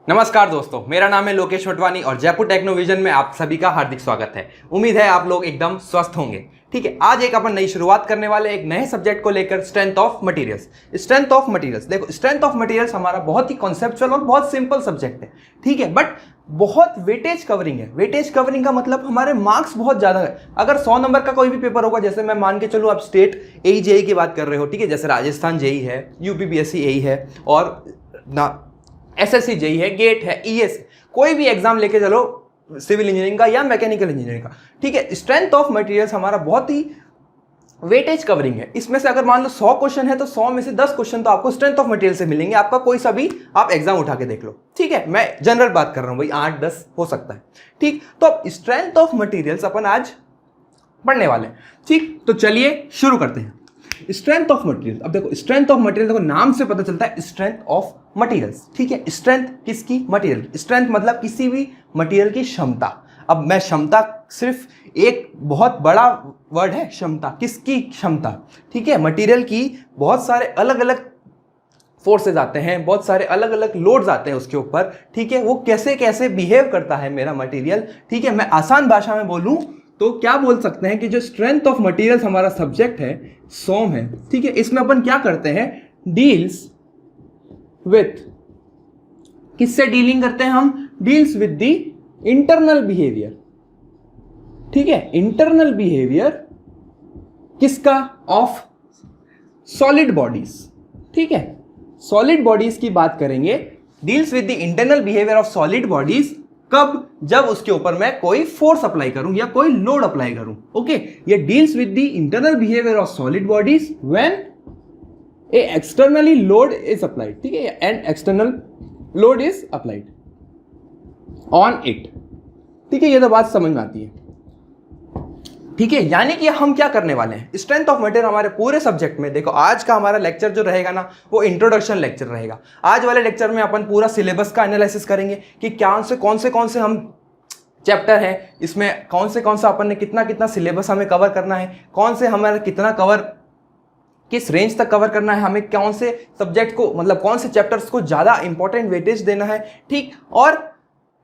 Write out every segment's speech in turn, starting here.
नमस्कार दोस्तों, मेरा नाम है लोकेश मोटवानी और जयपुर टेक्नोविजन में आप सभी का हार्दिक स्वागत है। उम्मीद है आप लोग एकदम स्वस्थ होंगे। ठीक है, आज एक अपन नई शुरुआत करने वाले एक नए सब्जेक्ट को लेकर, strength of materials. Strength of materials, देखो स्ट्रेंथ ऑफ मटेरियल्स हमारा बहुत ही कॉन्सेप्चुअल और बहुत सिंपल सब्जेक्ट है। ठीक है, बट बहुत वेटेज कवरिंग है। वेटेज कवरिंग का मतलब हमारे मार्क्स बहुत ज्यादा है। अगर 100 नंबर का कोई भी पेपर होगा, जैसे मैं मान के चलूँ आप स्टेट एई जेई की बात कर रहे हो, ठीक है, जैसे राजस्थान जेई है, यूपीपीएससी एई है और ना एसएससी जेई है, गेट है, ईएस, कोई भी एग्जाम लेके चलो सिविल इंजीनियरिंग का या मैकेनिकल इंजीनियरिंग का। ठीक है, स्ट्रेंथ ऑफ मटेरियल्स हमारा बहुत ही वेटेज कवरिंग है। इसमें से अगर मान लो 100 क्वेश्चन है तो 100 में से 10 क्वेश्चन तो आपको स्ट्रेंथ ऑफ मटेरियल से मिलेंगे। आपका कोई सा भी आप एग्जाम उठा के देख लो। ठीक है, मैं जनरल बात कर रहा हूं भाई, 8-10 हो सकता है। ठीक, तो अब स्ट्रेंथ ऑफ मटेरियल्स अपन आज पढ़ने वाले हैं। ठीक, तो चलिए शुरू करते हैं। स्ट्रेंथ ऑफ मटेरियल, अब देखो स्ट्रेंथ ऑफ मटेरियल, देखो नाम से पता चलता है स्ट्रेंथ ऑफ मटेरियल्स। ठीक है, स्ट्रेंथ किसकी? मटेरियल। स्ट्रेंथ मतलब किसी भी मटेरियल की क्षमता। अब मैं क्षमता, सिर्फ एक बहुत बड़ा वर्ड है क्षमता। किसकी क्षमता? ठीक है, मटेरियल की बहुत सारे अलग अलग फोर्सेज आते हैं, बहुत सारे अलग अलग लोड्स आते हैं उसके ऊपर। ठीक है, वो कैसे कैसे बिहेव करता है मेरा मटेरियल। ठीक है, मैं आसान भाषा में बोलूं तो क्या बोल सकते हैं कि जो स्ट्रेंथ ऑफ मटेरियल्स हमारा सब्जेक्ट है, सोम है। ठीक है, इसमें अपन क्या करते हैं? डील्स विथ, किससे डीलिंग करते हैं हम? Deals with the internal behaviour. ठीक है, इंटरनल बिहेवियर किसका? Of solid bodies. ठीक है, सॉलिड बॉडीज की बात करेंगे। Deals with the internal behaviour of solid bodies कब? जब उसके ऊपर मैं कोई फोर्स अप्लाई करूं या कोई लोड अप्लाई करूं। ओके, ये deals with the internal behaviour of solid bodies when A externally load is applied. ठीक है, and external load is applied on it. ठीक है, ये तो बात समझ में आती है। ठीक है, यानी कि हम क्या करने वाले हैं? स्ट्रेंथ ऑफ मटेरियल हमारे पूरे सब्जेक्ट में, देखो आज का हमारा लेक्चर जो रहेगा ना, वो इंट्रोडक्शन लेक्चर रहेगा। आज वाले लेक्चर में अपन पूरा सिलेबस का एनालिसिस करेंगे कि क्या कौन से हम चैप्टर है, इसमें कौन सा अपन ने कितना कितना सिलेबस हमें कवर करना है, कौन से हमारा कितना कवर, किस रेंज तक कवर करना है, हमें कौन से सब्जेक्ट को, मतलब कौन से चैप्टर्स को ज़्यादा इंपॉर्टेंट वेटेज देना है। ठीक, और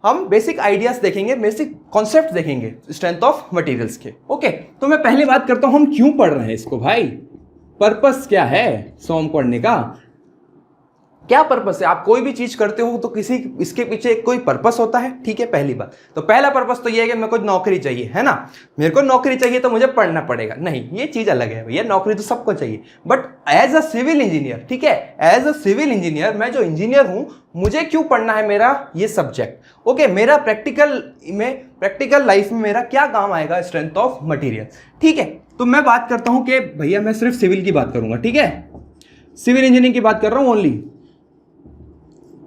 हम बेसिक आइडियाज देखेंगे, बेसिक कॉन्सेप्ट देखेंगे स्ट्रेंथ ऑफ मटेरियल्स के। ओके, तो मैं पहले बात करता हूं हम क्यों पढ़ रहे हैं इसको भाई। पर्पस क्या है सोम पढ़ने का? क्या पर्पस है? आप कोई भी चीज करते हो तो किसी इसके पीछे कोई पर्पस होता है। ठीक है, पहली बात तो पहला पर्पस तो ये है कि मेरे को नौकरी चाहिए, है ना। मेरे को नौकरी चाहिए तो मुझे पढ़ना पड़ेगा। नहीं, ये चीज अलग है भैया, नौकरी तो सबको चाहिए। But as a civil engineer, ठीक है, एज अ सिविल इंजीनियर, मैं जो इंजीनियर हूं, मुझे क्यों पढ़ना है मेरा ये सब्जेक्ट। ओके, मेरा प्रैक्टिकल लाइफ में मेरा क्या काम आएगा स्ट्रेंथ ऑफ मटेरियल। ठीक है, तो मैं बात करता हूं कि भैया मैं सिर्फ सिविल की बात करूंगा। ठीक है, सिविल इंजीनियरिंग की बात कर रहा हूं ओनली।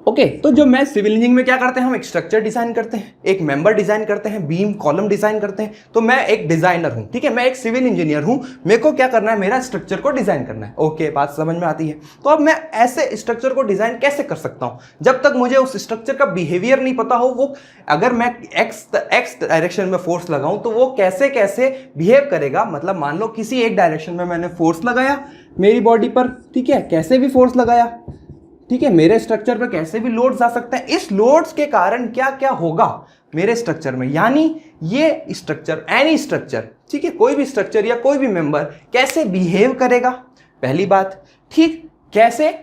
ओके, तो जो मैं सिविल इंजीनियरिंग में क्या करते हैं, हम एक स्ट्रक्चर डिजाइन करते हैं, एक मेंबर डिजाइन करते हैं, बीम कॉलम डिजाइन करते हैं। तो मैं एक डिजाइनर हूं। ठीक है, मैं एक सिविल इंजीनियर हूं, मेरे को क्या करना है, मेरा स्ट्रक्चर को डिजाइन करना है। ओके, बात समझ में आती है। तो अब मैं ऐसे स्ट्रक्चर को डिजाइन कैसे कर सकता हूं? जब तक मुझे उस स्ट्रक्चर का बिहेवियर नहीं पता हो, वो अगर मैं एक्स डायरेक्शन में फोर्स लगाऊं तो वो कैसे कैसे बिहेव करेगा। मतलब मान लो किसी एक डायरेक्शन में मैंने फोर्स लगाया मेरी बॉडी पर, ठीक है, कैसे भी फोर्स लगाया, ठीक है, मेरे स्ट्रक्चर पे कैसे भी लोड्स आ सकते हैं। इस लोड्स के कारण क्या क्या होगा मेरे स्ट्रक्चर में, यानी ये स्ट्रक्चर, एनी स्ट्रक्चर, ठीक है, कोई भी स्ट्रक्चर या कोई भी मेंबर कैसे बिहेव करेगा, पहली बात। ठीक, कैसे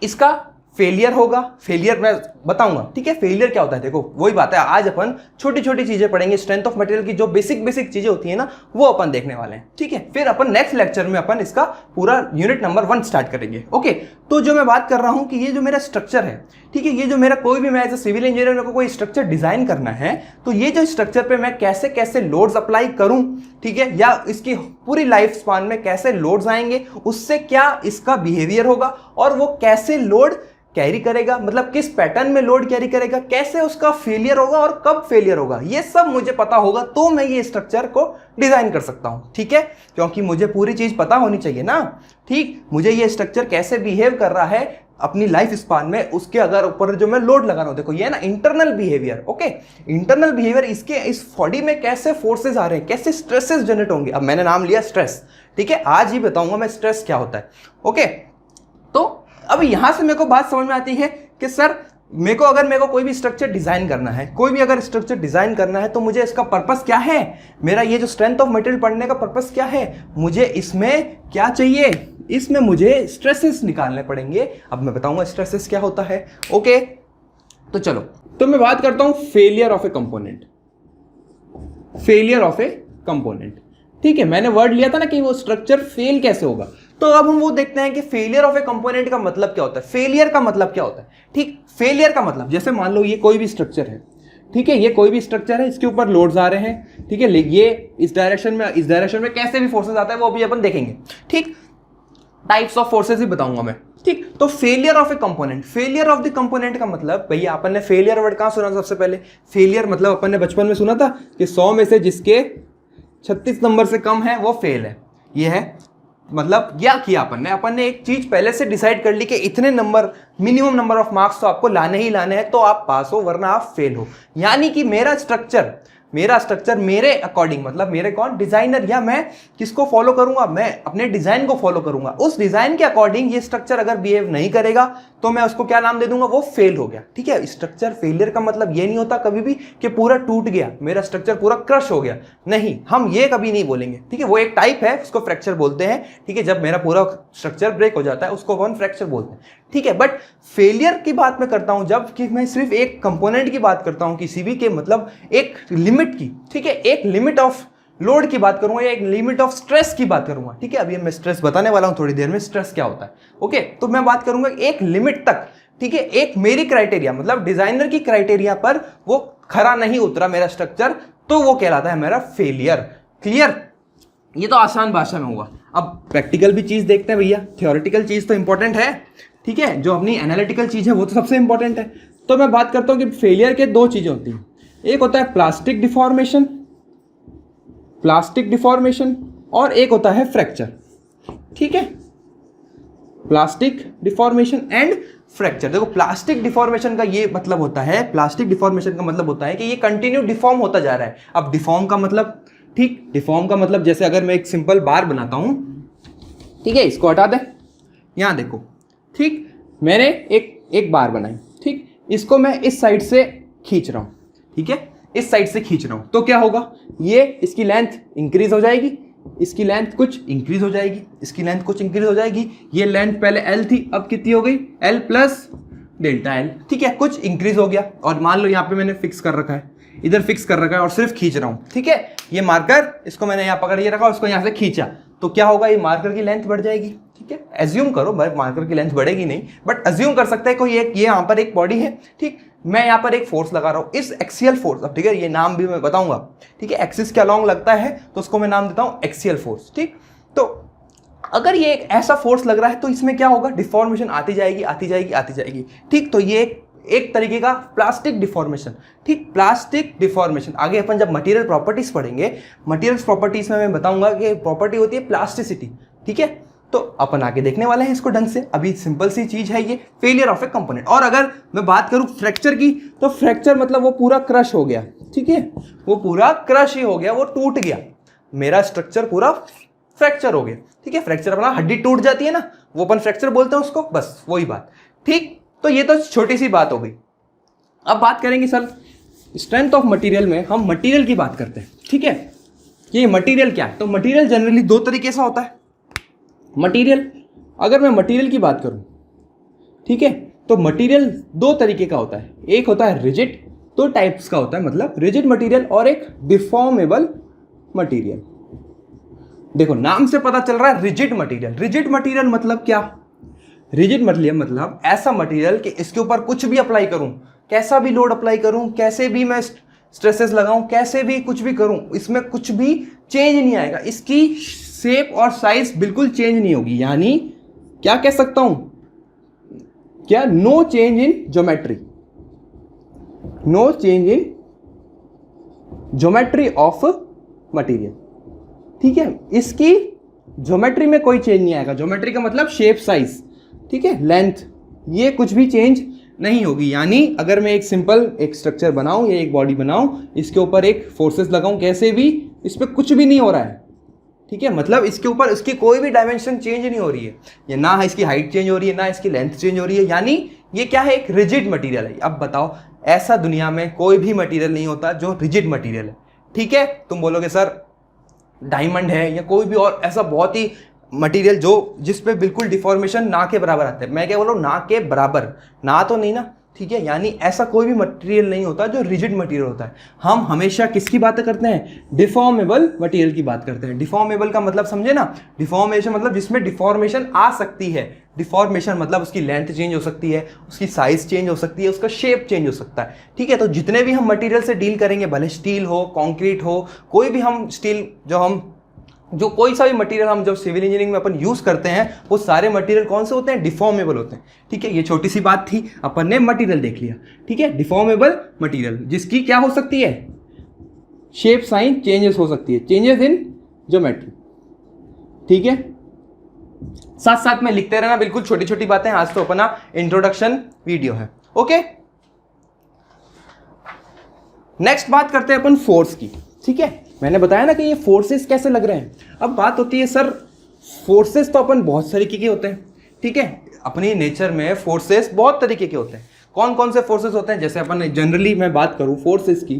इसका फेलियर होगा, फेलियर मैं बताऊंगा। ठीक है, फेलियर क्या होता है, देखो वही बात है, आज अपन छोटी छोटी चीजें पढ़ेंगे। स्ट्रेंथ ऑफ मटेरियल की जो बेसिक चीजें होती है ना, वो अपन देखने वाले हैं। ठीक है, फिर अपन नेक्स्ट लेक्चर में अपन इसका पूरा यूनिट नंबर 1 स्टार्ट करेंगे। ओके, तो जो मैं बात कर रहा हूं कि ये जो मेरा स्ट्रक्चर है, ठीक है, ये जो मेरा कोई भी, मैं एज ए सिविल इंजीनियर को कोई स्ट्रक्चर डिजाइन करना है, तो ये जो स्ट्रक्चर पे मैं कैसे कैसे लोड्स अप्लाई करूं, ठीक है, या इसकी पूरी लाइफ स्पान में कैसे लोड्स आएंगे, उससे क्या इसका बिहेवियर होगा, और वो कैसे लोड कैरी करेगा, मतलब किस पैटर्न में लोड कैरी करेगा, कैसे उसका फेलियर होगा और कब फेलियर होगा, ये सब मुझे पता होगा तो मैं ये स्ट्रक्चर को डिजाइन कर सकता हूं। ठीक है, क्योंकि मुझे पूरी चीज पता होनी चाहिए ना। ठीक, मुझे ये स्ट्रक्चर कैसे बिहेव कर रहा है अपनी लाइफ स्पान में, उसके अगर ऊपर जो मैं लोड लगा रहा हूं, देखो ये ना internal behaviour. Okay, internal behaviour, इसके इस बॉडी में कैसे फोर्सेस आ रहे हैं, कैसे स्ट्रेसेस जनरेट होंगे। अब मैंने नाम लिया स्ट्रेस। ठीक है, आज ही बताऊंगा मैं स्ट्रेस क्या होता है। ओके, तो अब यहां से मेरे को बात समझ में आती है कि सर मेरे को कोई भी स्ट्रक्चर डिजाइन करना है, कोई भी अगर स्ट्रक्चर डिजाइन करना है तो मुझे इसका पर्पस क्या है, मेरा ये जो स्ट्रेंथ ऑफ मटेरियल पढ़ने का पर्पस क्या है, मुझे इसमें क्या चाहिए, इसमें मुझे स्ट्रेसेस निकालने पड़ेंगे। अब मैं बताऊंगा स्ट्रेसेस क्या होता है। ओके, तो चलो, तो मैं बात करता हूं failure of A component. Failure of A component, ठीक है, मैंने वर्ड लिया था ना कि वो स्ट्रक्चर फेल कैसे होगा, तो अब हम वो देखते हैं कि फेलियर ऑफ ए कंपोनेंट का मतलब क्या होता है, फेलियर का मतलब क्या होता है। ठीक, फेलियर का मतलब, जैसे मान लो ये कोई भी स्ट्रक्चर है, ठीक है, ये कोई भी स्ट्रक्चर है, इसके ऊपर लोड्स आ रहे हैं, ठीक है, ये इस डायरेक्शन में कैसे भी फोर्सेस आता है वो अभी अपन देखेंगे। ठीक, टाइप्स ऑफ फोर्सेस भी बताऊंगा मैं। ठीक, तो failure of A component, failure of the component का मतलब, भैया अपन ने फेलियर वर्ड कहां सुना सबसे पहले, फेलियर मतलब अपन ने बचपन में सुना था कि 100 में से जिसके 36 नंबर से कम है वो फेल है। ये है मतलब, क्या किया अपन ने एक चीज पहले से डिसाइड कर ली कि इतने number, minimum number of marks तो आपको लाने ही लाने हैं, तो आप पास हो वरना आप फेल हो। यानी कि मेरा स्ट्रक्चर मेरे अकॉर्डिंग, मतलब मेरे कौन, डिजाइनर, या मैं किसको फॉलो करूंगा, मैं अपने डिजाइन को फॉलो करूंगा, उस डिजाइन के अकॉर्डिंग ये स्ट्रक्चर अगर बिहेव नहीं करेगा तो मैं उसको क्या नाम दे दूंगा, वो फेल हो गया। ठीक है, स्ट्रक्चर फेलियर का मतलब ये नहीं होता कभी भी कि पूरा टूट गया, मेरा स्ट्रक्चर पूरा क्रश हो गया, नहीं, हम ये कभी नहीं बोलेंगे। ठीक है, वो एक टाइप है, उसको फ्रैक्चर बोलते हैं। ठीक है, जब मेरा पूरा स्ट्रक्चर ब्रेक हो जाता है उसको अपन फ्रैक्चर बोलते हैं। ठीक है, बट फेलियर की बात मैं करता हूं जब कि मैं सिर्फ एक कंपोनेंट की बात करता हूं, किसी भी के, मतलब एक लिमिट की, ठीक है, एक लिमिट ऑफ लोड की बात करूंगा या एक लिमिट ऑफ स्ट्रेस की बात करूंगा। ठीक है, अभी मैं स्ट्रेस बताने वाला हूं थोड़ी देर में, स्ट्रेस क्या होता है। ओके, तो मैं बात करूंगा एक लिमिट तक। ठीक है, एक मेरी क्राइटेरिया, मतलब डिजाइनर की क्राइटेरिया पर वो खरा नहीं उतरा मेरा स्ट्रक्चर, तो वो कहलाता है मेरा फेलियर। क्लियर, ये तो आसान भाषा में हुआ। अब प्रैक्टिकल भी चीज देखते हैं भैया, थियोरेटिकल चीज तो इंपॉर्टेंट है, ठीक है, जो अपनी एनालिटिकल चीज है वो तो सबसे इंपॉर्टेंट है। तो मैं बात करता हूं कि फेलियर के दो चीजें होती हैं, एक होता है प्लास्टिक डिफॉर्मेशन और एक होता है फ्रैक्चर। ठीक है, प्लास्टिक डिफॉर्मेशन एंड फ्रैक्चर। देखो, प्लास्टिक डिफॉर्मेशन का ये मतलब होता है, प्लास्टिक डिफॉर्मेशन का मतलब होता है कि ये कंटिन्यू डिफॉर्म होता जा रहा है। अब डिफॉर्म का मतलब, ठीक, डिफॉर्म का मतलब जैसे अगर मैं एक सिंपल बार बनाता हूं, ठीक है, इसको हटा दें, यहां देखो, ठीक, मैंने एक बार बनाई, ठीक, इसको मैं इस साइड से खींच रहा हूं, ठीक है, इस साइड से खींच रहा हूं, तो क्या होगा, ये इसकी लेंथ इंक्रीज हो जाएगी, इसकी लेंथ कुछ इंक्रीज हो जाएगी, इसकी लेंथ कुछ इंक्रीज हो जाएगी, ये लेंथ पहले L थी, अब कितनी हो गई, L प्लस डेल्टा L। ठीक है, कुछ इंक्रीज हो गया, और मान लो यहाँ पे मैंने फिक्स कर रखा है, इधर फिक्स कर रखा है और सिर्फ खींच रहा हूं। ठीक है, ये मार्कर, इसको मैंने यहाँ पकड़ के रखा, उसको यहाँ से खींचा, तो क्या होगा, ये मार्कर की लेंथ बढ़ जाएगी। ठीक है, एज्यूम करो, मार्कर की लेंथ बढ़ेगी नहीं, बट एज्यूम कर सकते हैं कोई एक, ये यहाँ पर एक बॉडी है, ठीक, मैं यहाँ पर एक फोर्स लगा रहा हूँ, इस एक्सियल फोर्स, अब ठीक है, ये नाम भी मैं बताऊंगा, ठीक है, एक्सिस के अलॉन्ग लगता है तो उसको मैं नाम देता हूँ एक्सियल फोर्स। ठीक, तो अगर ये एक ऐसा फोर्स लग रहा है तो इसमें क्या होगा, डिफॉर्मेशन आती जाएगी। ठीक, तो ये एक तरीके का प्लास्टिक डिफॉर्मेशन। ठीक, प्लास्टिक डिफॉर्मेशन आगे अपन जब मटेरियल प्रॉपर्टीज पढ़ेंगे, मटेरियल प्रॉपर्टीज में मैं बताऊंगा कि प्रॉपर्टी होती है प्लास्टिसिटी। ठीक है, तो अपन आगे देखने वाले हैं इसको ढंग से, अभी सिंपल सी चीज है ये, फेलियर ऑफ ए कंपोनेंट। और अगर मैं बात करूं फ्रैक्चर की, तो फ्रैक्चर मतलब वो पूरा क्रश हो गया। ठीक है, वो पूरा क्रश ही हो गया, वो टूट गया, मेरा स्ट्रक्चर पूरा फ्रैक्चर हो गया। ठीक है, फ्रैक्चर अपना हड्डी टूट जाती है ना, वो अपन फ्रैक्चर बोलते हैं उसको, बस वही बात। ठीक, तो ये तो छोटी सी बात हो गई। अब बात करेंगे सर स्ट्रेंथ ऑफ मटेरियल में, हम मटेरियल की बात करते हैं। ठीक है, ये मटेरियल क्या है, तो मटेरियल जनरली दो तरीके से होता है। मटेरियल, अगर मैं मटेरियल की बात करूं, ठीक है, तो मटेरियल दो तरीके का होता है, एक होता है रिजिड, दो टाइप्स का होता है, मतलब रिजिड मटेरियल और एक डिफॉर्मेबल मटेरियल। देखो, नाम से पता चल रहा है रिजिड मटेरियल। रिजिड मटेरियल मतलब क्या, रिजिड मटेरियल मतलब ऐसा मटेरियल कि इसके ऊपर कुछ भी अप्लाई करूं, कैसा भी लोड अप्लाई करूं, कैसे भी मैं स्ट्रेसेस लगाऊं, कैसे भी कुछ भी करूं, इसमें कुछ भी चेंज नहीं आएगा, इसकी शेप और साइज बिल्कुल चेंज नहीं होगी। यानी क्या कह सकता हूं, क्या, no change in geometry, no change in geometry of material. ठीक है, इसकी ज्योमेट्री में कोई चेंज नहीं आएगा, ज्योमेट्री का मतलब शेप, साइज, ठीक है, लेंथ, ये कुछ भी चेंज नहीं होगी। यानी अगर मैं एक सिंपल एक स्ट्रक्चर बनाऊं या एक बॉडी बनाऊं, इसके ऊपर एक फोर्सेस लगाऊं, कैसे भी इस पर कुछ भी नहीं हो रहा है। ठीक है, मतलब इसके ऊपर इसकी कोई भी डायमेंशन चेंज नहीं हो रही है, या ना इसकी हाइट चेंज हो रही है, ना इसकी लेंथ चेंज हो रही है, यानी ये क्या है, एक रिजिड मटेरियल है। अब बताओ, ऐसा दुनिया में कोई भी मटेरियल नहीं होता जो रिजिड मटेरियल है, ठीक है। तुम बोलोगे सर डायमंड है या कोई भी और ऐसा बहुत ही मटेरियल जो जिस पे बिल्कुल डिफॉर्मेशन ना के बराबर आते हैं। मैं क्या बोल रहा हूँ, ना के बराबर, ना तो नहीं ना, ठीक है। यानी ऐसा कोई भी मटेरियल नहीं होता जो रिजिड मटेरियल होता है। हम हमेशा किसकी बातें करते हैं, डिफॉर्मेबल मटेरियल की बात करते हैं। डिफॉर्मेबल का मतलब समझे ना, डिफॉर्मेशन मतलब जिसमें डिफॉर्मेशन आ सकती है। डिफॉर्मेशन मतलब उसकी लेंथ चेंज हो सकती है, उसकी साइज चेंज हो सकती है, उसका शेप चेंज हो सकता है, ठीक है। तो जितने भी हम मटेरियल से डील करेंगे, भले स्टील हो, कंक्रीट हो, कोई भी हम स्टील जो कोई सा भी मटेरियल हम जब सिविल इंजीनियरिंग में अपन यूज करते हैं, वो सारे मटेरियल कौन से होते हैं, डिफॉर्मेबल होते हैं, ठीक है। ये छोटी सी बात थी, अपन ने मटेरियल देख लिया, ठीक है। डिफॉर्मेबल मटेरियल जिसकी क्या हो सकती है, शेप साइन चेंजेस हो सकती है, चेंजेस इन ज्योमेट्री, ठीक है। साथ साथ में लिखते रहना, बिल्कुल छोटी छोटी बातें। आज तो अपना इंट्रोडक्शन वीडियो है, ओके। नेक्स्ट बात करते हैं अपन फोर्स की, ठीक है। मैंने बताया ना कि ये फोर्सेस कैसे लग रहे हैं। अब बात होती है सर, फोर्सेस तो अपन बहुत तरीके के होते हैं, ठीक है। अपनी नेचर में फोर्सेस बहुत तरीके के होते हैं। कौन कौन से फोर्सेस होते हैं, जैसे अपन जनरली मैं बात करूं फोर्सेस की,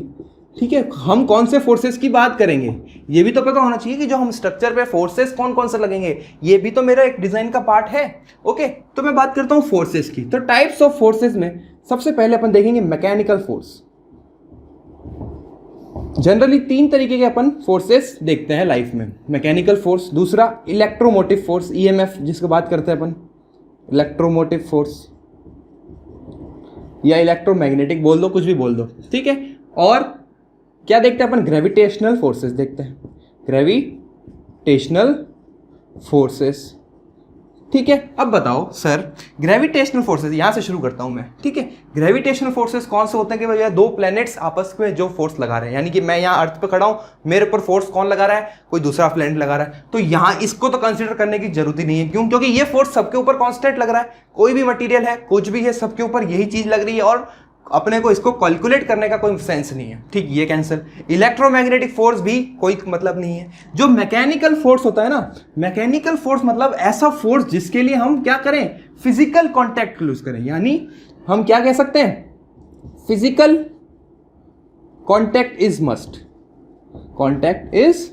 ठीक है। हम कौन से फोर्सेस की बात करेंगे, ये भी तो पता होना चाहिए कि जो हम स्ट्रक्चर पे फोर्सेस कौन कौन से लगेंगे, ये भी तो मेरा एक डिजाइन का पार्ट है, ओके। तो मैं बात करता हूं फोर्सेस की। तो टाइप्स ऑफ फोर्सेस में सबसे पहले अपन देखेंगे मैकेनिकल फोर्स। जनरली 3 तरीके के अपन फोर्सेस देखते हैं लाइफ में, मैकेनिकल फोर्स, दूसरा इलेक्ट्रोमोटिव फोर्स, ईएमएफ जिसको बात करते हैं अपन, इलेक्ट्रोमोटिव फोर्स या इलेक्ट्रोमैग्नेटिक बोल दो, कुछ भी बोल दो, ठीक है। और क्या देखते हैं अपन, ग्रेविटेशनल फोर्सेस देखते हैं, ग्रेविटेशनल फोर्सेस, ठीक है। अब बताओ सर, ग्रेविटेशनल फोर्सेस, यहां से शुरू करता हूं मैं, ठीक है। ग्रेविटेशनल फोर्सेस कौन से होते हैं कि भैया 2 प्लैनेट्स आपस में जो फोर्स लगा रहे हैं, यानी कि मैं यहां अर्थ पे खड़ा हूं, मेरे ऊपर फोर्स कौन लगा रहा है, कोई दूसरा प्लैनेट लगा रहा है। तो यहां इसको तो कंसीडर करने की जरूरत ही नहीं है, क्यों, क्योंकि ये फोर्स सबके ऊपर कांस्टेंट लग रहा है। कोई भी मटेरियल है, कुछ भी है, सबके ऊपर यही चीज लग रही है और अपने को इसको कैलकुलेट करने का कोई सेंस नहीं है, ठीक, ये कैंसिल। इलेक्ट्रोमैग्नेटिक फोर्स भी कोई मतलब नहीं है। जो मैकेनिकल फोर्स होता है ना, मैकेनिकल फोर्स मतलब ऐसा फोर्स जिसके लिए हम क्या करें, फिजिकल कांटेक्ट यूज करें, यानी हम क्या कह सकते हैं, physical contact is must, contact is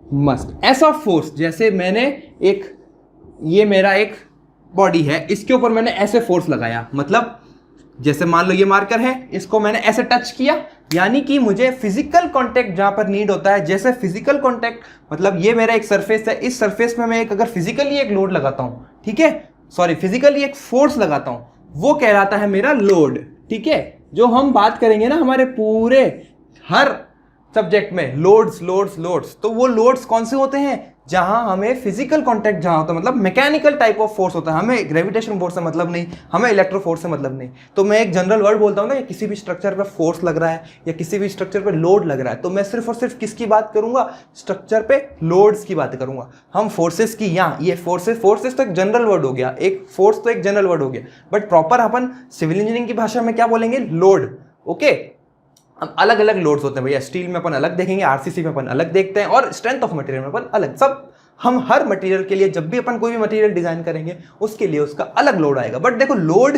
must. ऐसा फोर्स, जैसे मैंने ये मेरा एक बॉडी है, इसके ऊपर मैंने ऐसे फोर्स लगाया, मतलब जैसे मान लो ये मार्कर है, इसको मैंने ऐसे टच किया, यानी कि मुझे फिजिकल कांटेक्ट जहां पर नीड होता है, जैसे फिजिकल कांटेक्ट मतलब ये मेरा एक सरफेस है, इस सरफेस में मैं अगर फिजिकली एक लोड लगाता हूं, ठीक है, सॉरी फिजिकली एक फोर्स लगाता हूं, वो कहलाता है मेरा लोड, ठीक है। जो हम बात करेंगे ना हमारे पूरे हर सब्जेक्ट में, लोड्स लोड्स लोड्स, तो वो लोड्स कौन से होते हैं, जहां हमें फिजिकल कांटेक्ट जहां होता है, मतलब मैकेनिकल टाइप ऑफ फोर्स होता है। हमें ग्रेविटेशन फोर्स से मतलब नहीं, हमें इलेक्ट्रो फोर्स से मतलब नहीं। तो मैं एक जनरल वर्ड बोलता हूं ना, किसी भी स्ट्रक्चर पे फोर्स लग रहा है या किसी भी स्ट्रक्चर पे लोड लग रहा है, तो मैं सिर्फ और सिर्फ किसकी बात करूंगा, स्ट्रक्चर पे लोड्स की बात करूंगा। हम फोर्सेस की, यहाँ ये फोर्सेस तो एक जनरल वर्ड हो गया, एक फोर्स तो एक जनरल वर्ड हो गया, बट प्रॉपर अपन सिविल इंजीनियरिंग की भाषा में क्या बोलेंगे, लोड, ओके। अब अलग अलग लोड्स होते हैं भैया, स्टील में अपन अलग देखेंगे, आरसीसी में अपन अलग देखते हैं, और स्ट्रेंथ ऑफ मटेरियल में अपन अलग, सब हम हर मटेरियल के लिए जब भी अपन कोई भी मटेरियल डिजाइन करेंगे उसके लिए उसका अलग लोड आएगा। बट देखो, लोड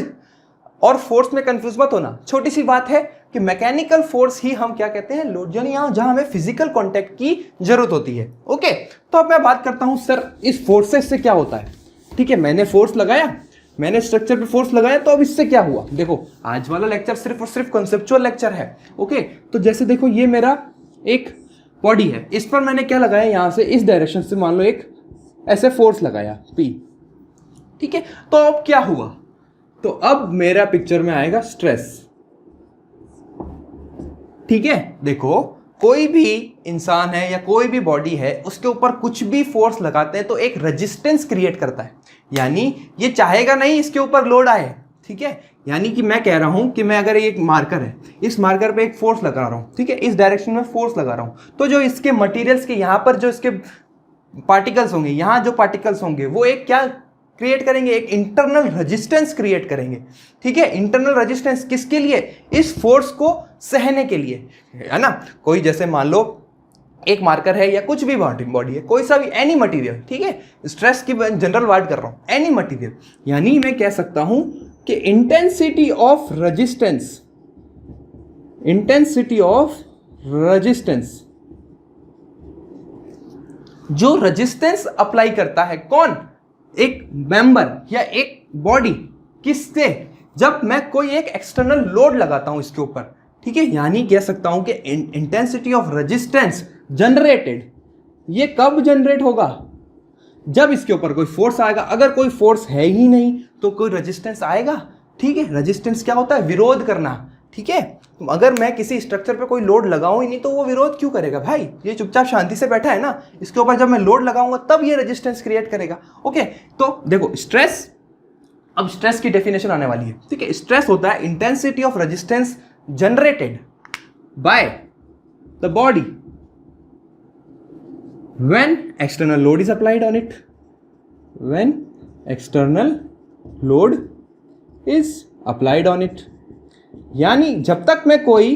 और फोर्स में कंफ्यूज मत होना, छोटी सी बात है कि मैकेनिकल फोर्स ही हम क्या कहते हैं, लोड, यानी यहां जहां हमें फिजिकल कांटेक्ट की जरूरत होती है, ओके। तो अब मैं बात करता हूं सर इस फोर्सेस से क्या होता है, ठीक है। मैंने फोर्स लगाया, मैंने स्ट्रक्चर पे फोर्स लगाया, तो अब इससे क्या हुआ, देखो आज वाला लेक्चर सिर्फ और सिर्फ कॉन्सेप्चुअल लेक्चर है, ओके। तो जैसे देखो ये मेरा एक बॉडी है, इस पर मैंने क्या लगाया, यहां से इस डायरेक्शन से मान लो एक ऐसे फोर्स लगाया P, ठीक है। तो अब क्या हुआ, तो अब मेरा पिक्चर में आएगा स्ट्रेस, ठीक है। देखो कोई भी इंसान है या कोई भी बॉडी है, उसके ऊपर कुछ भी फोर्स लगाते हैं तो एक रेजिस्टेंस क्रिएट करता है, यानी ये चाहेगा नहीं इसके ऊपर लोड आए, ठीक है। यानी कि मैं कह रहा हूं कि मैं अगर एक मार्कर है, इस मार्कर पे एक फोर्स लगा रहा हूं, ठीक है, इस डायरेक्शन में फोर्स लगा रहा हूं, तो जो इसके मटेरियल्स के यहां पर जो इसके पार्टिकल्स होंगे, यहां जो पार्टिकल्स होंगे वो एक क्या क्रिएट करेंगे, एक इंटरनल रेजिस्टेंस क्रिएट करेंगे, ठीक है। इंटरनल रेजिस्टेंस किसके लिए, इस फोर्स को सहने के लिए, है ना। कोई जैसे मान लो एक मार्कर है या कुछ भी बॉडी है, कोई सा भी एनी मटेरियल, ठीक है, स्ट्रेस की जनरल वर्ड कर रहा हूं, एनी मटेरियल, यानी मैं कह सकता हूं कि इंटेंसिटी ऑफ रेजिस्टेंस, जो रेजिस्टेंस अप्लाई करता है कौन, एक मेंबर या एक बॉडी, किससे, जब मैं कोई एक एक्सटर्नल लोड लगाता हूं इसके ऊपर, ठीक है। यानी कह सकता हूं कि इंटेंसिटी ऑफ रेजिस्टेंस जनरेटेड, ये कब जनरेट होगा, जब इसके ऊपर कोई फोर्स आएगा। अगर कोई फोर्स है ही नहीं तो कोई रेजिस्टेंस आएगा, ठीक है। रेजिस्टेंस क्या होता है, विरोध करना, ठीक है। अगर मैं किसी स्ट्रक्चर पे कोई लोड लगाऊं ही नहीं तो वो विरोध क्यों करेगा भाई, ये चुपचाप शांति से बैठा है ना, इसके ऊपर जब मैं लोड लगाऊंगा तब ये रेजिस्टेंस क्रिएट करेगा। ओके, तो देखो स्ट्रेस, अब स्ट्रेस की डेफिनेशन आने वाली है, ठीक है। स्ट्रेस होता है intensity of resistance generated by the body when external load is applied on it, when external load is applied on it। यानी जब तक मैं कोई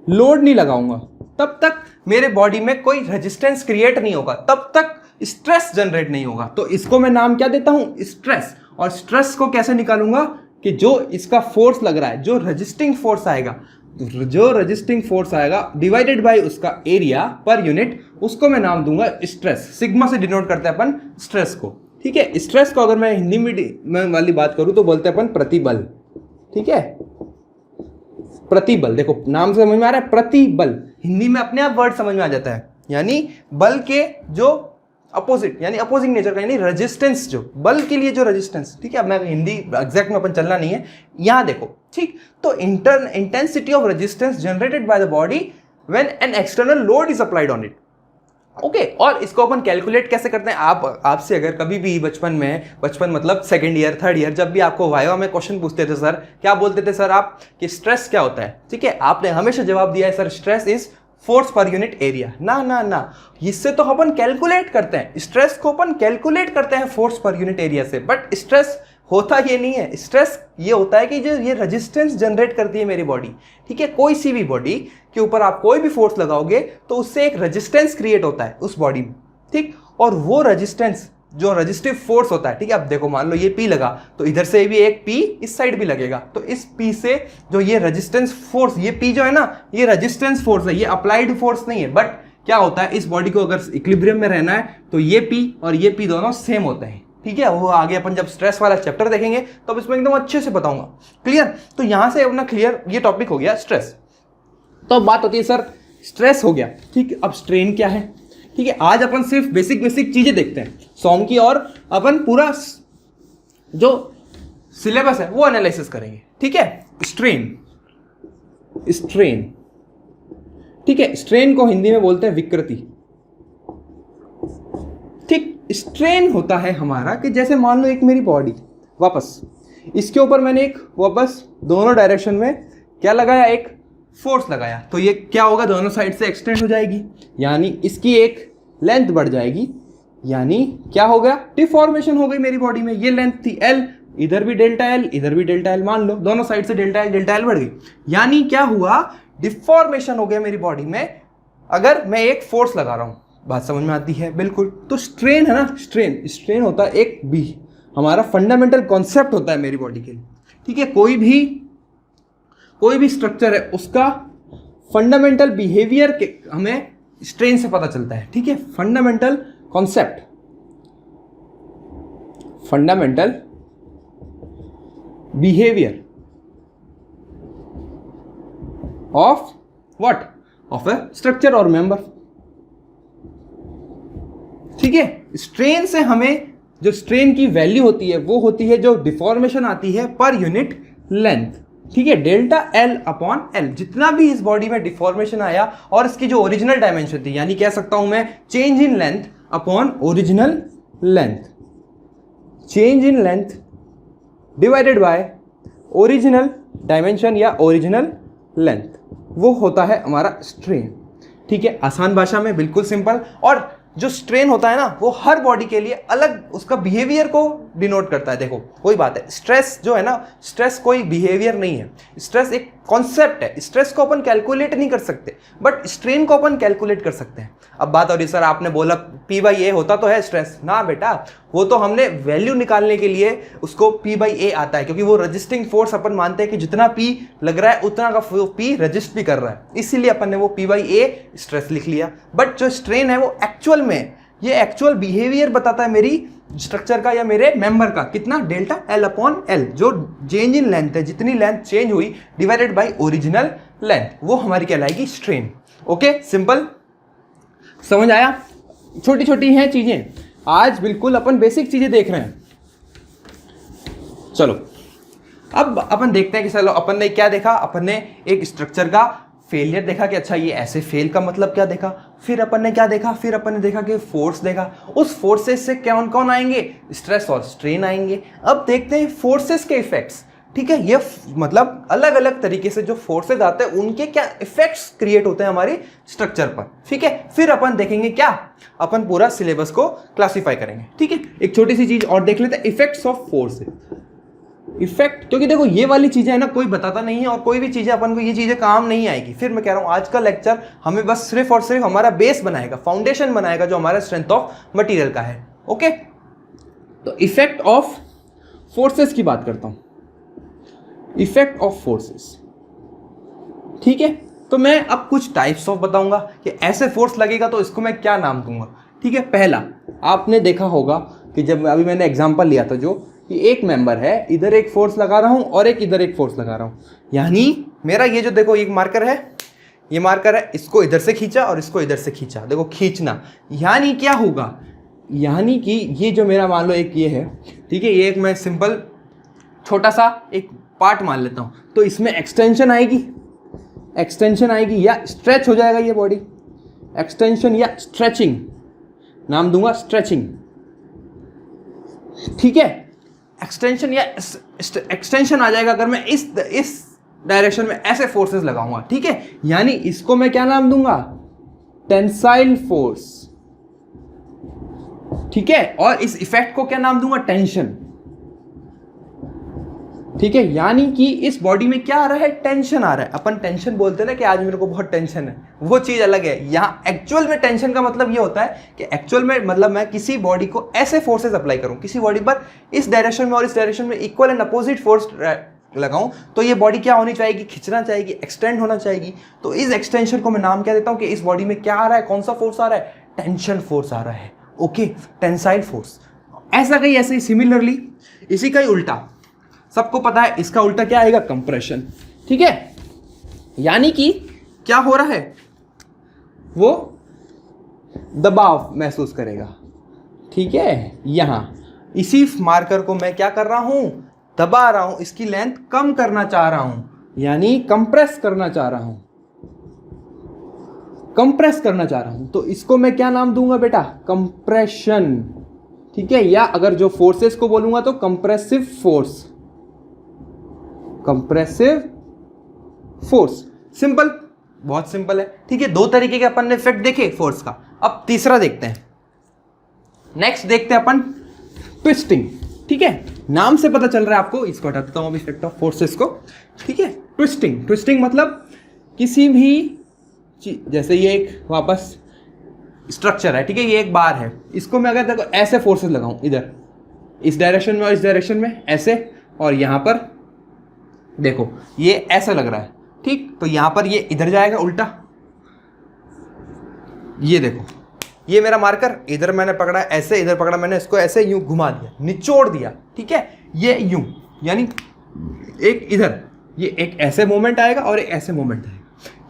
लोड नहीं लगाऊंगा तब तक मेरे बॉडी में कोई रेजिस्टेंस क्रिएट नहीं होगा, तब तक स्ट्रेस जनरेट नहीं होगा। तो इसको मैं नाम क्या देता हूं, स्ट्रेस। और स्ट्रेस को कैसे निकालूंगा कि जो इसका फोर्स लग रहा है, जो रेजिस्टिंग फोर्स आएगा, जो रेजिस्टिंग फोर्स आएगा डिवाइडेड बाय उसका एरिया पर यूनिट, उसको मैं नाम दूंगा स्ट्रेस। सिग्मा से डिनोट करते हैं अपन स्ट्रेस को, ठीक है। स्ट्रेस को अगर मैं हिंदी में वाली बात करूं तो बोलते हैं अपन प्रतिबल, ठीक है। प्रतिबल, देखो नाम से समझ में आ रहा है, प्रतिबल हिंदी में अपने आप वर्ड समझ में आ जाता है। यानी बल के जो अपोजिट, यानी अपोजिंग नेचर का, यानी रेजिस्टेंस, जो बल के लिए जो रेजिस्टेंस, ठीक है। अब मैं हिंदी एग्जैक्ट में अपन चलना नहीं है, यहां देखो, ठीक। तो intensity of resistance generated by the body when an external load is applied on it. Okay, और इसको अपन कैलकुलेट कैसे करते हैं, आपसे अगर कभी भी बचपन मतलब सेकंड ईयर, थर्ड ईयर, जब भी आपको वाइवा में क्वेश्चन पूछते थे, सर क्या बोलते थे सर आप, कि स्ट्रेस क्या होता है, ठीक है। आपने हमेशा जवाब दिया है sir stress is force per unit area. ना ना ना, इससे तो अपन कैलकुलेट करते हैं, स्ट्रेस को अपन कैलकुलेट करते हैं फोर्स पर यूनिट एरिया से, बट स्ट्रेस होता ये नहीं है। स्ट्रेस ये होता है कि जो ये रेजिस्टेंस जनरेट करती है मेरी बॉडी, ठीक है। कोई सी भी बॉडी के ऊपर आप कोई भी फोर्स लगाओगे तो उससे एक रेजिस्टेंस क्रिएट होता है उस बॉडी में, ठीक। और वो रेजिस्टेंस जो रेजिस्टिव फोर्स होता है, ठीक है। अब देखो मान लो ये P लगा तो इधर से भी एक P इस साइड भी लगेगा, तो इस P से जो ये रेजिस्टेंस फोर्स, ये P जो है ना, ये रेजिस्टेंस फोर्स है, ये अप्लाइड फोर्स नहीं है। बट क्या होता है, इस बॉडी को अगर इक्विलिब्रियम में रहना है तो ये P और ये P दोनों सेम होते हैं, ठीक है। वो आगे अपन जब स्ट्रेस वाला चैप्टर देखेंगे तो अब इसमें एकदम अच्छे से बताऊंगा, क्लियर। तो यहां से अपना क्लियर ये टॉपिक हो गया स्ट्रेस। तो अब बात होती है सर स्ट्रेस हो गया, ठीक। अब स्ट्रेन क्या है, ठीक है। आज अपन सिर्फ बेसिक चीजें देखते हैं सॉम की, और अपन पूरा जो सिलेबस है वो एनालिसिस करेंगे, ठीक है। स्ट्रेन, ठीक है। स्ट्रेन को हिंदी में बोलते हैं विकृति, ठीक। स्ट्रेन होता है हमारा कि जैसे मान लो एक मेरी बॉडी, वापस इसके ऊपर मैंने एक वापस दोनों डायरेक्शन में क्या लगाया, एक फोर्स लगाया, तो ये क्या होगा, दोनों साइड से एक्सटेंड हो जाएगी, यानी इसकी एक लेंथ बढ़ जाएगी, यानी क्या हो गया, डिफॉर्मेशन हो गई मेरी बॉडी में। ये लेंथ थी L, इधर भी डेल्टा L, इधर भी डेल्टा L, मान लो दोनों साइड से डेल्टा L बढ़ गई, यानी क्या हुआ, डिफॉर्मेशन हो गया मेरी बॉडी में। अगर मैं एक फोर्स लगा रहा हूं, बात समझ में आती है बिल्कुल। तो स्ट्रेन है ना, स्ट्रेन होता है एक भी हमारा फंडामेंटल कॉन्सेप्ट होता है मेरी बॉडी के लिए, ठीक है। कोई भी स्ट्रक्चर है उसका फंडामेंटल बिहेवियर के हमें स्ट्रेन से पता चलता है, ठीक है। Fundamental concept, fundamental behaviour of what, of a structure और मेंबर, ठीक है। स्ट्रेन से हमें जो स्ट्रेन की वैल्यू होती है वो होती है जो डिफॉर्मेशन आती है पर यूनिट लेंथ, ठीक है। डेल्टा L अपॉन L, जितना भी इस बॉडी में डिफॉर्मेशन आया और इसकी जो ओरिजिनल डायमेंशन थी, यानी कह सकता हूं मैं change in length upon original length, change in length divided by original dimension या ओरिजिनल लेंथ, वो होता है हमारा स्ट्रेन, ठीक है। आसान भाषा में बिल्कुल सिंपल। और जो स्ट्रेन होता है ना वो हर बॉडी के लिए अलग उसका बिहेवियर को डिनोट करता है। देखो कोई बात है, स्ट्रेस जो है ना, स्ट्रेस कोई बिहेवियर नहीं है, स्ट्रेस एक कॉन्सेप्ट है। स्ट्रेस को अपन कैलकुलेट नहीं कर सकते, बट स्ट्रेन को अपन कैलकुलेट कर सकते हैं। अब बात हो रही सर आपने बोला P/A होता तो है स्ट्रेस, ना बेटा, वो तो हमने वैल्यू निकालने के लिए उसको P/A आता है, क्योंकि वो रजिस्टिंग फोर्स अपन मानते हैं कि जितना P लग रहा है उतना का P रजिस्ट भी कर रहा है, इसीलिए अपन ने वो P/A स्ट्रेस लिख लिया। बट जो स्ट्रेन है वो एक्चुअल में, ये एक्चुअल बिहेवियर बताता है मेरी स्ट्रक्चर का या मेरे मेंबर का, कितना, डेल्टा L/L, जो चेंज इन लेंथ है, जितनी लेंथ चेंज हुई डिवाइडेड बाय ओरिजिनल लेंथ, वो हमारी कहलाएगी स्ट्रेन। ओके, सिंपल, समझ आया? छोटी छोटी हैं चीजें, आज बिल्कुल अपन बेसिक चीजें देख रहे हैं। चलो अब अपन देखते हैं कि चलो अपन ने क्या देखा, अपन ने एक स्ट्रक्चर का फेलियर देखा कि अच्छा ये ऐसे फेल का मतलब क्या देखा, फिर अपन ने क्या देखा, फिर अपन ने देखा कि फोर्स देखा, उस फोर्सेस से कौन कौन आएंगे, स्ट्रेस और स्ट्रेन आएंगे। अब देखते हैं फोर्सेस के इफेक्ट्स। ठीक है, ये मतलब अलग अलग तरीके से जो फोर्सेस आते हैं उनके क्या इफेक्ट्स क्रिएट होते हैं हमारी स्ट्रक्चर पर। ठीक है, फिर अपन देखेंगे क्या, अपन पूरा सिलेबस को क्लासिफाई करेंगे। ठीक है, एक छोटी सी चीज और देख लेते हैं, इफेक्ट्स ऑफ फोर्सेस। इफेक्ट, क्योंकि देखो ये वाली चीजें है ना कोई बताता नहीं है, और कोई भी चीजें अपन को ये चीजें काम नहीं आएगी। फिर मैं कह रहा हूं आज का लेक्चर हमें बस सिर्फ और सिर्फ हमारा बेस बनाएगा, फाउंडेशन बनाएगा जो हमारा स्ट्रेंथ ऑफ मटेरियल का है। ओके, तो इफेक्ट ऑफ फोर्सेस की बात करता हूं, इफेक्ट ऑफ फोर्सेस। ठीक है, तो मैं अब कुछ टाइप्स ऑफ बताऊंगा कि ऐसे फोर्स लगेगा तो इसको मैं क्या नाम दूंगा। ठीक है, पहला आपने देखा होगा कि जब अभी मैंने एग्जांपल लिया था जो कि एक मेंबर है, इधर एक फोर्स लगा रहा हूं और एक इधर एक फोर्स लगा रहा हूं, यानी मेरा ये जो देखो एक मार्कर है, ये मार्कर है, इसको इधर से खींचा और इसको इधर से खींचा, देखो खींचना, यानी क्या होगा, यानी कि ये जो मेरा मान लो एक ये है, ठीक है, ये एक मैं सिंपल छोटा सा एक पार्ट मान लेता हूं, तो इसमें एक्सटेंशन आएगी, एक्सटेंशन आएगी या स्ट्रेच हो जाएगा ये बॉडी, एक्सटेंशन या स्ट्रेचिंग, नाम दूंगा स्ट्रेचिंग। ठीक है, एक्सटेंशन या एक्सटेंशन आ जाएगा अगर मैं इस डायरेक्शन में ऐसे फोर्सेस लगाऊंगा। ठीक है, यानी इसको मैं क्या नाम दूंगा, टेंसाइल फोर्स। ठीक है, और इस इफेक्ट को क्या नाम दूंगा, टेंशन। ठीक है, यानी कि इस बॉडी में क्या आ रहा है, टेंशन आ रहा है। अपन टेंशन बोलते हैं ना कि आज मेरे को बहुत टेंशन है, वो चीज अलग है। यहाँ एक्चुअल में टेंशन का मतलब ये होता है कि एक्चुअल में मतलब मैं किसी बॉडी को ऐसे फोर्सेस अप्लाई करूं, किसी बॉडी पर इस डायरेक्शन में और इस डायरेक्शन में इक्वल एंड अपोजिट फोर्स लगाऊं, तो ये बॉडी क्या होनी चाहिए, खिंचना चाहिए, एक्सटेंड होना चाहिए। तो इस एक्सटेंशन को मैं नाम क्या देता हूं कि इस बॉडी में क्या आ रहा है, कौन सा फोर्स आ रहा है, टेंशन फोर्स आ रहा है। Okay, tensile force. ऐसा कहीं ऐसे ही सिमिलरली इसी का ही उल्टा, सबको पता है इसका उल्टा क्या आएगा, कंप्रेशन। ठीक है, यानी कि क्या हो रहा है, वो दबाव महसूस करेगा। ठीक है, यहां इसी मार्कर को मैं क्या कर रहा हूं, दबा रहा हूं, इसकी लेंथ कम करना चाह रहा हूं, यानी कंप्रेस करना चाह रहा हूं, कंप्रेस करना चाह रहा हूं, तो इसको मैं क्या नाम दूंगा बेटा, कंप्रेशन। ठीक है, या अगर जो फोर्सेस को बोलूंगा तो compressive force, compressive force. Simple, बहुत सिंपल है। ठीक है, दो तरीके के अपन ने इफेक्ट देखे फोर्स का। अब तीसरा देखते हैं, नेक्स्ट देखते हैं अपन ट्विस्टिंग। ठीक है, नाम से पता चल रहा है आपको, इसको हटा देता हूं अब इफेक्ट ऑफ फोर्सेस को। ठीक है, ट्विस्टिंग, ट्विस्टिंग मतलब किसी भी जैसे ये एक वापस स्ट्रक्चर है, ठीक है, ये एक बार है, इसको मैं अगर देखो ऐसे फोर्सेस लगाऊं, इधर इस डायरेक्शन में और इस डायरेक्शन में ऐसे, और यहां पर देखो ये ऐसा लग रहा है, ठीक, तो यहां पर ये इधर जाएगा उल्टा, ये देखो ये मेरा मार्कर इधर मैंने पकड़ा ऐसे, इधर पकड़ा मैंने, इसको ऐसे यूं घुमा दिया, निचोड़ दिया। ठीक है, ये यूं, यानी एक इधर ये एक ऐसे मोमेंट आएगा और एक ऐसे मोमेंट आएगा,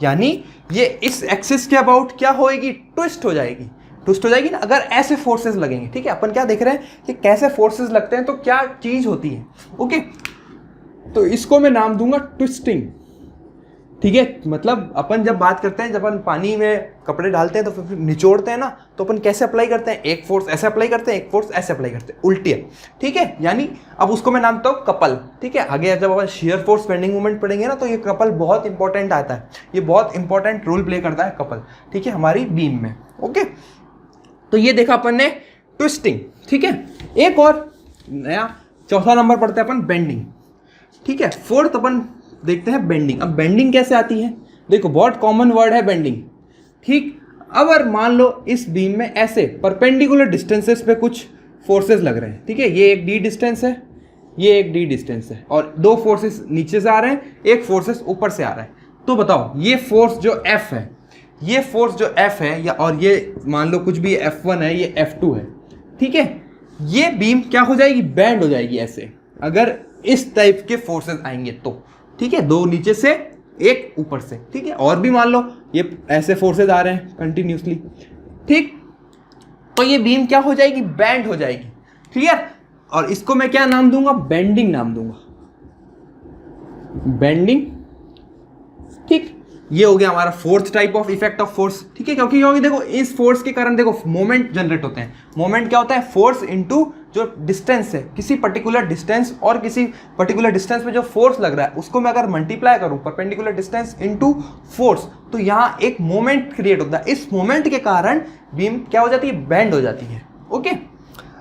यानी ये इस एक्सिस के अबाउट क्या होएगी, ट्विस्ट हो जाएगी, ट्विस्ट हो जाएगी ना अगर ऐसे फोर्सेस लगेंगे। ठीक है, अपन क्या देख रहे हैं कि कैसे फोर्सेस लगते हैं तो क्या चीज होती है। ओके, तो इसको मैं नाम दूंगा ट्विस्टिंग। ठीक है, मतलब अपन जब बात करते हैं, जब अपन पानी में कपड़े डालते हैं तो फिर निचोड़ते हैं ना, तो अपन कैसे अप्लाई करते हैं, एक फोर्स ऐसे अप्लाई करते हैं, एक फोर्स ऐसे अप्लाई करते हैं, उल्टी है। ठीक है, यानी अब उसको मैं नाम देता हूं कपल। ठीक है, आगे जब अपन शियर फोर्स बेंडिंग मोमेंट पढ़ेंगे ना, तो ये कपल बहुत इंपॉर्टेंट आता है, ये बहुत इंपॉर्टेंट रोल प्ले करता है कपल। ठीक है, हमारी बीम में। ओके, तो ये देखा अपन ने ट्विस्टिंग। ठीक है, एक और नया चौथा नंबर पढ़ते हैं अपन बेंडिंग। ठीक है, फोर्थ अपन देखते हैं बेंडिंग। अब बेंडिंग कैसे आती है, देखो बहुत कॉमन वर्ड है बेंडिंग, ठीक। अगर मान लो इस बीम में ऐसे परपेंडिकुलर डिस्टेंसेस पे कुछ फोर्सेस लग रहे हैं, ठीक है, ये एक डी डिस्टेंस है, ये एक डी डिस्टेंस है, और दो फोर्सेस नीचे से आ रहे हैं, एक फोर्सेस ऊपर से आ रहा है। तो बताओ ये फोर्स जो F है, ये फोर्स जो F है, या और ये मान लो कुछ भी F1 है, ये F2 है, ठीक है, ये बीम क्या हो जाएगी, बैंड हो जाएगी ऐसे, अगर इस टाइप के फोर्सेस आएंगे तो, ठीक है, दो नीचे से एक ऊपर से, ठीक है, और भी मान लो ये ऐसे फोर्सेस आ रहे हैं कंटिन्यूसली, ठीक, तो ये बीम क्या हो जाएगी, बैंड हो जाएगी, क्लियर। और इसको मैं क्या नाम दूंगा, बेंडिंग नाम दूंगा, बेंडिंग, ठीक। ये हो गया हमारा fourth type of effect of force, ठीक है, क्योंकि देखो इस फोर्स के कारण देखो मोमेंट जनरेट होते हैं। मोमेंट क्या होता है, फोर्स इनटू जो डिस्टेंस है, किसी पर्टिकुलर डिस्टेंस और किसी पर्टिकुलर डिस्टेंस पे जो फोर्स लग रहा है उसको मैं अगर मल्टीप्लाई करूं परपेंडिकुलर डिस्टेंस इनटू फोर्स, तो यहाँ एक मोमेंट क्रिएट होता है। इस मोमेंट के कारण बीम क्या हो जाती है, बैंड हो जाती है। ओके,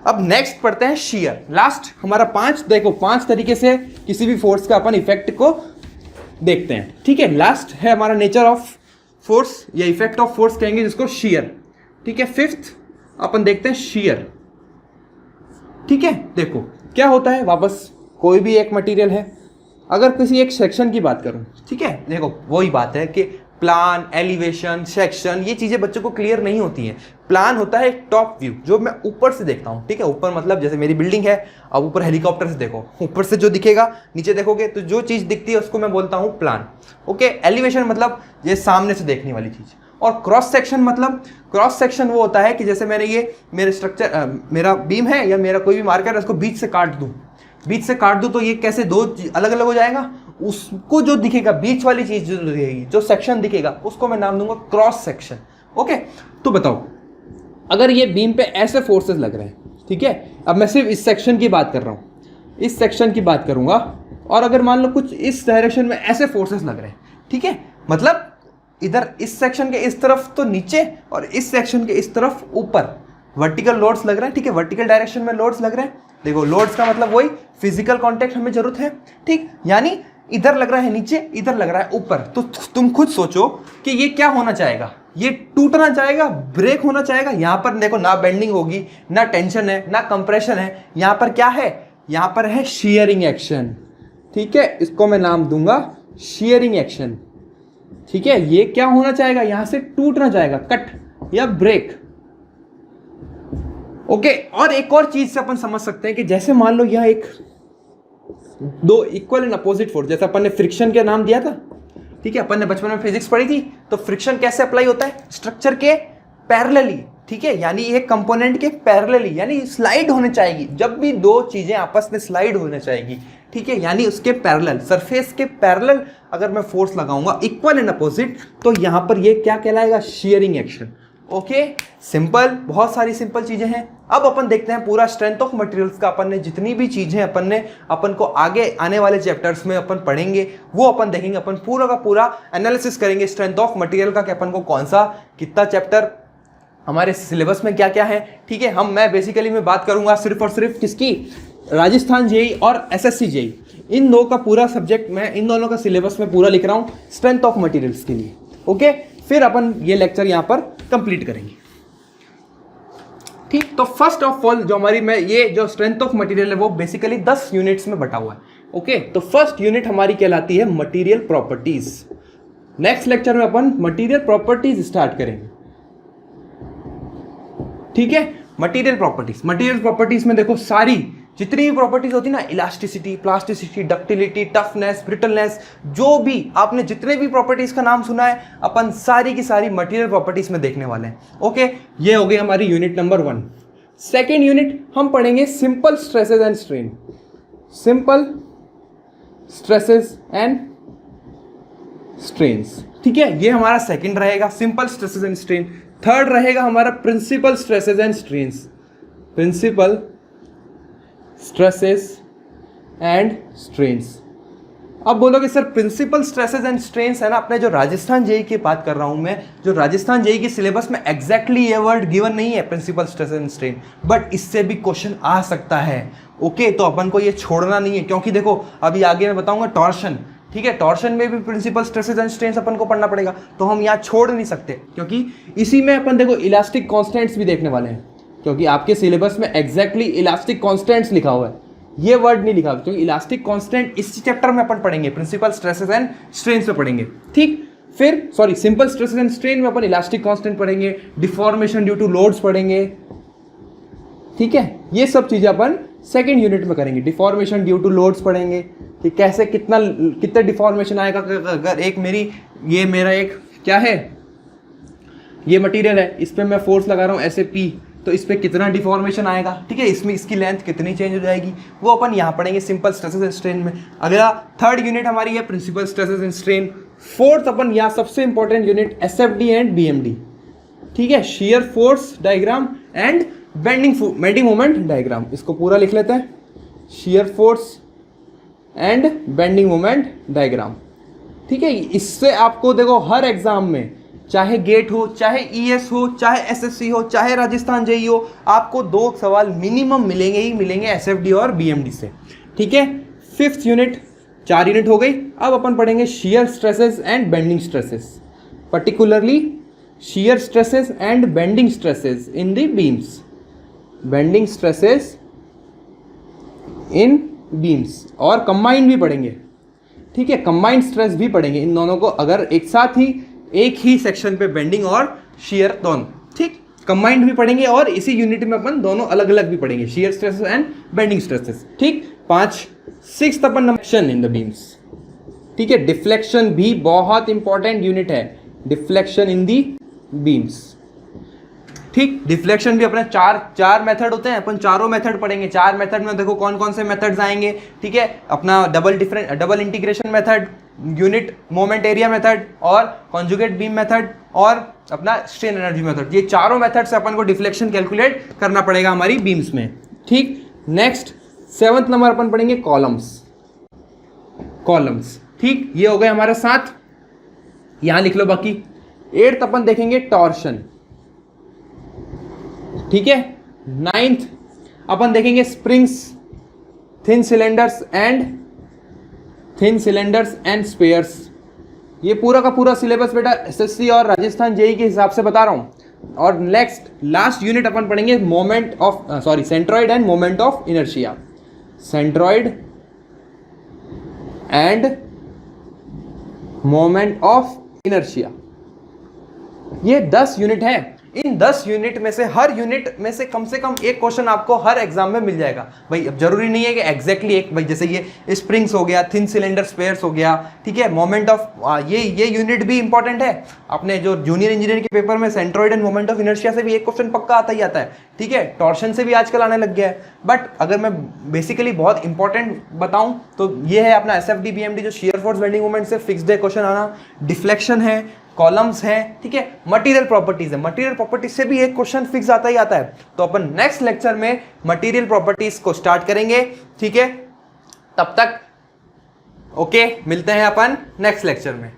अब नेक्स्ट पढ़ते हैं शियर। लास्ट हमारा 5, देखो 5 तरीके से किसी भी फोर्स का अपन इफेक्ट को देखते हैं, ठीक है। लास्ट है हमारा नेचर ऑफ फोर्स या इफेक्ट ऑफ फोर्स कहेंगे जिसको शियर, ठीक है। 5th अपन देखते हैं शियर, ठीक है। देखो क्या होता है, वापस कोई भी एक मटेरियल है, अगर किसी एक सेक्शन की बात करूं, ठीक है, देखो वही बात है कि प्लान, एलिवेशन, सेक्शन, ये चीज़ें बच्चों को क्लियर नहीं होती हैं। प्लान होता है एक टॉप व्यू जो मैं ऊपर से देखता हूँ, ठीक है, ऊपर मतलब जैसे मेरी बिल्डिंग है, अब ऊपर हेलीकॉप्टर से देखो, ऊपर से जो दिखेगा नीचे देखोगे तो जो चीज़ दिखती है उसको मैं बोलता हूँ प्लान। ओके, एलिवेशन मतलब ये सामने से देखने वाली चीज़, और क्रॉस सेक्शन मतलब, क्रॉस सेक्शन वो होता है कि जैसे मैंने ये मेरे स्ट्रक्चर, मेरा बीम है या मेरा कोई भी मार्कर है, उसको बीच से काट दूँ, बीच से काट दूँ तो ये कैसे दो अलग अलग हो जाएगा, उसको जो दिखेगा बीच वाली चीज जो दिखेगी, जो सेक्शन दिखेगा, उसको मैं नाम दूंगा क्रॉस सेक्शन। ओके, तो बताओ अगर ये बीम पे ऐसे फोर्सेस लग रहे हैं, ठीक है, अब मैं सिर्फ इस सेक्शन की बात कर रहा हूँ, इस सेक्शन की बात करूंगा, और अगर मान लो कुछ इस डायरेक्शन में ऐसे फोर्सेस लग रहे हैं, ठीक है, मतलब इधर इस सेक्शन के इस तरफ तो नीचे और इस सेक्शन के इस तरफ ऊपर वर्टिकल लोड्स लग रहे हैं, ठीक है, वर्टिकल डायरेक्शन में लोड्स लग रहे हैं। देखो लोड्स का मतलब वही फिजिकल कांटेक्ट हमें जरूरत है, ठीक, यानी इधर लग रहा है नीचे, इधर लग रहा है ऊपर, तो तुम खुद सोचो कि ये क्या होना चाहेगा, ये टूटना चाहेगा, ब्रेक होना चाहेगा। यहाँ पर देखो ना बेंडिंग होगी, ना टेंशन है, ना कंप्रेशन है, यहाँ पर क्या है, यहाँ पर है शियरिंग एक्शन, ठीक है, इसको मैं नाम दूंगा शियरिंग एक्शन, ठीक है। ये क्या होना चाहेगा, यहां से टूटना चाहेगा, कट या ब्रेक। ओके, और एक और चीज से अपन समझ सकते हैं कि जैसे मान लो यह एक दो इक्वल एंड अपोजिट फोर्स, जैसे अपन ने फ्रिक्शन का नाम दिया था, ठीक है, अपन ने बचपन में फिजिक्स पढ़ी थी, तो फ्रिक्शन कैसे अप्लाई होता है, स्ट्रक्चर के पैरेलली, ठीक है, यानी एक कंपोनेंट के पैरेलली, यानी स्लाइड होने चाहिए, जब भी दो चीजें आपस में स्लाइड होने चाहिए, ठीक है, यानी उसके पैरेलल, सरफेस के पैरेलल अगर मैं फोर्स लगाऊंगा इक्वल एंड अपोजिट, तो यहां पर ये क्या कहलाएगा, शियरिंग एक्शन। ओके, सिंपल, बहुत सारी सिंपल चीजें हैं। अब अपन देखते हैं पूरा स्ट्रेंथ ऑफ मटेरियल्स का, अपन ने जितनी भी चीजें अपन को आगे आने वाले चैप्टर्स में अपन पढ़ेंगे वो अपन देखेंगे, अपन पूरा का पूरा एनालिसिस करेंगे स्ट्रेंथ ऑफ मटेरियल का कि अपन को कौन सा कितना चैप्टर हमारे सिलेबस में क्या क्या है, ठीक है। मैं बेसिकली मैं बात करूंगा सिर्फ और सिर्फ किसकी, राजस्थान जेईई और एसएससी जेईई, इन दो का पूरा सब्जेक्ट मैं इन दोनों का सिलेबस में पूरा लिख रहा हूं स्ट्रेंथ ऑफ मटेरियल्स के लिए। ओके, फिर अपन ये लेक्चर यहां पर कंप्लीट करेंगे, ठीक। तो फर्स्ट ऑफ ऑल जो हमारी मैं ये जो स्ट्रेंथ ऑफ मटेरियल है वो बेसिकली 10 यूनिट्स में बटा हुआ है। ओके, तो फर्स्ट यूनिट हमारी कहलाती है मटेरियल प्रॉपर्टीज। नेक्स्ट लेक्चर में अपन मटेरियल प्रॉपर्टीज स्टार्ट करेंगे, ठीक है। मटेरियल प्रॉपर्टीज में देखो सारी जितनी भी प्रॉपर्टीज होती है ना, elasticity, plasticity, ductility, toughness, brittleness, जो भी आपने जितने भी प्रॉपर्टीज का नाम सुना है, अपन सारी की सारी मटेरियल प्रॉपर्टीज में देखने वाले हैं। ओके, ये हो गई हमारी यूनिट नंबर 1। सेकेंड यूनिट हम पढ़ेंगे simple stresses and strain, simple stresses and strains, ठीक है, ये हमारा सेकेंड रहेगा, simple stresses and strain. Third रहेगा हमारा principal stresses and strains, principal stresses and strains. अब बोलोगे sir principal stresses and strains है ना, अपने जो राजस्थान जेईई की बात कर रहा हूं मैं, जो राजस्थान जेईई की सिलेबस में एग्जैक्टली ये वर्ड गिवन नहीं है principal stress and strain, but इससे भी क्वेश्चन आ सकता है। ओके, तो अपन को ये छोड़ना नहीं है, क्योंकि देखो अभी आगे मैं बताऊंगा टॉर्शन, ठीक है, टॉर्शन में भी प्रिंसिपल स्ट्रेसेस एंड स्ट्रेन्स अपन को पढ़ना पड़ेगा, तो हम यहाँ छोड़ नहीं सकते, क्योंकि इसी में अपन देखो इलास्टिक कांस्टेंट्स भी देखने वाले हैं, क्योंकि आपके सिलेबस में एग्जैक्टली इलास्टिक कांस्टेंट्स लिखा हुआ है, ये वर्ड नहीं लिखा, क्योंकि इलास्टिक कांस्टेंट इस चैप्टर में अपन पढ़ेंगे, प्रिंसिपल स्ट्रेसेस एंड स्ट्रेन्स में पढ़ेंगे, ठीक। फिर sorry simple stresses and strain में अपन इलास्टिक कांस्टेंट पढ़ेंगे, डिफॉर्मेशन ड्यू टू लोड्स पढ़ेंगे, ठीक है, ये सब चीजें अपन सेकेंड यूनिट में करेंगे। डिफॉर्मेशन ड्यू टू लोड्स पढ़ेंगे कि कैसे कितना डिफॉर्मेशन आएगा, अगर एक मेरा एक क्या है, ये मटेरियल है, इस पर मैं फोर्स लगा रहा हूँ ऐसे P, तो इस पर कितना डिफॉर्मेशन आएगा, ठीक है, इसमें इसकी लेंथ कितनी चेंज हो जाएगी, वो अपन यहाँ पढ़ेंगे सिंपल स्ट्रेसेस एंड स्ट्रेन में। अगला थर्ड यूनिट हमारी है principal stresses and strain. Fourth अपन यहाँ सबसे important unit SFD and BMD, ठीक है, shear force diagram and bending moment diagram, इसको पूरा लिख लेते हैं, shear force and bending moment diagram, ठीक है। इससे आपको देखो हर एग्जाम में, चाहे गेट हो, चाहे ES हो, चाहे SSC हो, चाहे राजस्थान JEE हो, आपको 2 सवाल मिनिमम मिलेंगे ही मिलेंगे SFD और BMD से, ठीक है। फिफ्थ यूनिट, 4 यूनिट हो गई। अब अपन पढ़ेंगे shear stresses and bending stresses, particularly shear stresses and bending stresses in the beams, bending stresses in beams, और कंबाइंड भी पढ़ेंगे, ठीक है, कंबाइंड स्ट्रेस भी पढ़ेंगे। इन दोनों को अगर एक साथ ही एक ही सेक्शन पे बेंडिंग और शेयर दोनों, ठीक, कंबाइंड भी पढ़ेंगे, और इसी यूनिट में अपन दोनों अलग अलग भी पढ़ेंगे, shear stresses and bending stresses, ठीक। 6th upon deflection in the beams, ठीक है, डिफ्लेक्शन भी बहुत इंपॉर्टेंट यूनिट है, डिफ्लेक्शन इन दी बीम्स, ठीक। डिफ्लेक्शन भी अपने चार मेथड होते हैं, अपन चारों मेथड पढ़ेंगे। 4 मेथड में देखो कौन कौन से मेथड्स आएंगे, ठीक है, अपना double integration method, unit moment area method, और कॉन्जुगेट बीम मेथड, और अपना स्ट्रेन एनर्जी मेथड। ये चारों मेथड से अपन को डिफ्लेक्शन कैलकुलेट करना पड़ेगा हमारी बीम्स में, ठीक। नेक्स्ट 7th नंबर अपन पढ़ेंगे कॉलम्स, ठीक, ये हो गए हमारे 7, यहां लिख लो बाकी। 8th अपन देखेंगे टॉर्शन, ठीक है। 9th अपन देखेंगे springs, thin cylinders and spheres. ये पूरा का पूरा सिलेबस बेटा SSC और राजस्थान JEE के हिसाब से बता रहा हूं। और नेक्स्ट लास्ट यूनिट अपन पढ़ेंगे centroid end moment of inertia, centroid end moment of inertia. ये 10 यूनिट है। इन 10 यूनिट में से हर यूनिट में से कम एक क्वेश्चन आपको हर एग्जाम में मिल जाएगा भाई। अब जरूरी नहीं है कि एग्जैक्टली एक, भाई जैसे ये स्प्रिंग्स हो गया, थिन सिलेंडर स्पेयर्स हो गया, ठीक है, मोमेंट ऑफ ये यूनिट भी इंपॉर्टेंट है। अपने जो जूनियर इंजीनियर के पेपर में centroid end moment of inertia से भी एक क्वेश्चन पक्का आता ही आता है, ठीक है। टॉर्शन से भी आजकल आने लग गया है, बट अगर मैं बेसिकली बहुत इंपॉर्टेंट बताऊं तो ये है अपना SFD BMD जो शेयर फोर्स बेंडिंग मोमेंट से फिक्स्ड है क्वेश्चन आना, डिफ्लेक्शन है, कॉलम्स है, ठीक है, मटेरियल प्रॉपर्टीज है। मटेरियल प्रॉपर्टीज से भी एक क्वेश्चन फिक्स आता ही आता है। तो अपन नेक्स्ट लेक्चर में मटेरियल प्रॉपर्टीज को स्टार्ट करेंगे, ठीक है। तब तक ओके, मिलते हैं अपन नेक्स्ट लेक्चर में।